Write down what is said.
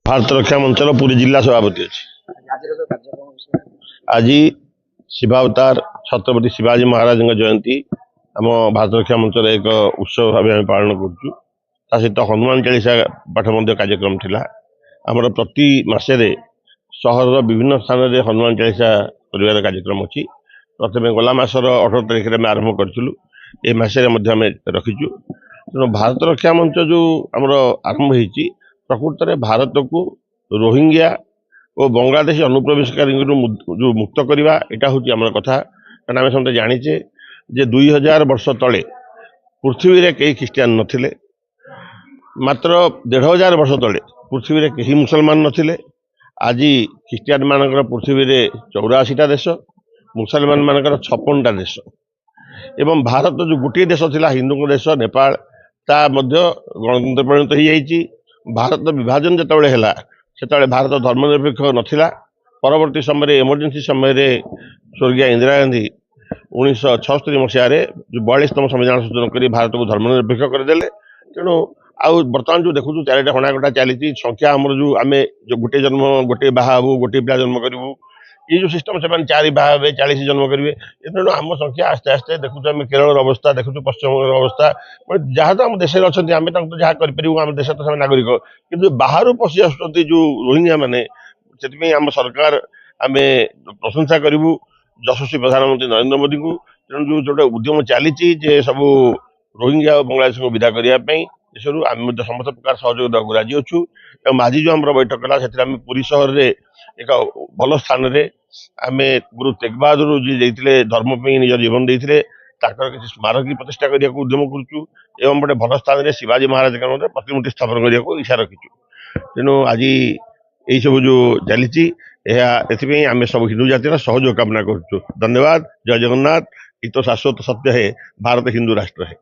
भारत रक्षा मंचर पुरी जिला सभापति अच्छी आज शिवावतार छत्रपति शिवाजी महाराज जयंती आम भारत रक्षा मंचर एक उत्सव भाव आम पालन कर सहित हनुमान चालीसा पाठ कार्यक्रम थिला आमर प्रति मसरे सहर विभिन्न स्थान में हनुमान चालीसा कर कार्यक्रम अच्छी प्रथम गला मसर 18 तारिख में आरंभ करूँ ये मसरे रखीचु तेणु भारत रक्षा मंच जो आमर आरंभ होती प्रकृत में भारत को रोहिंग्या और बांग्लादेश अनुप्रवेशकारी जो मुक्त करवा यहाँ हूँ आम कथा कारण आम समझते जाचे जे 2000 वर्ष तले पृथ्वी रे कई ख्रीस्टियान नथिले मात्र 1500 वर्ष तले पृथ्वी रे कई मुसलमान नथिले आज ख्रीस्टियान मानकर पृथ्वी रे 84टा देश मुसलमान मानकर 56टा देश एवं भारत जो गोटे देश थिला हिंदू देश नेपाल ता मध्य गणतंत्र परिणत हो जाइए भारत विभाजन जिते है भारत धर्मनिरपेक्ष नथिला परवर्ती समय इमरजेंसी समय स्वर्गीय इंदिरा गांधी 1976 मसीह जो 42तम संविधान सूचन कर भारत को धर्मनिरपेक्ष करदे तेणु आउ बर्तमान जो देखु 4टा हणाकटा चली संख्या आमर जो आम जो गोटे जन्म गोटे बाहू गोटे पिला जन्म करूँ ये जो सिस्टम से 4 बाहे 40 जन्म करेंगे तेणु आम संख्या आस्ते आस्ते देखु आम केरल अवस्था देखु पश्चिमबंग अवस्था जहाँ तो आम देश अच्छा आम तो जहाँ करें देश तो नागरिक किंतु बाहर पशि आस जो रोहिंग्या मैंने से आम सरकार आम प्रशंसा करूँ यशस्वी प्रधानमंत्री नरेंद्र मोदी को तेणु जो उद्यम चली सब रोहिंग्या और बांग्लादेश को विदा करने देश आम समस्त प्रकार सहयोग देवाक राजी अच्छु एवं आज जो आम बैठक है पुरी सहर में एक भल स्थान आम गुरु तेग बहादुर जी जाते धर्म निज जीवन देते किसी स्मारकी प्रतिष्ठा करने को उद्यम करुचु एवं गोटे भल स्थान में शिवाजी महाराज प्रतिमूर्ति स्थापन करने को इच्छा रखीचु तेणु आज यही सब जो चली आम सब हिंदू जातिर सहयोग कामना करुचु। धन्यवाद। जय जगन्नाथ। ये तो शाश्वत सत्य है, भारत हिंदू राष्ट्र है।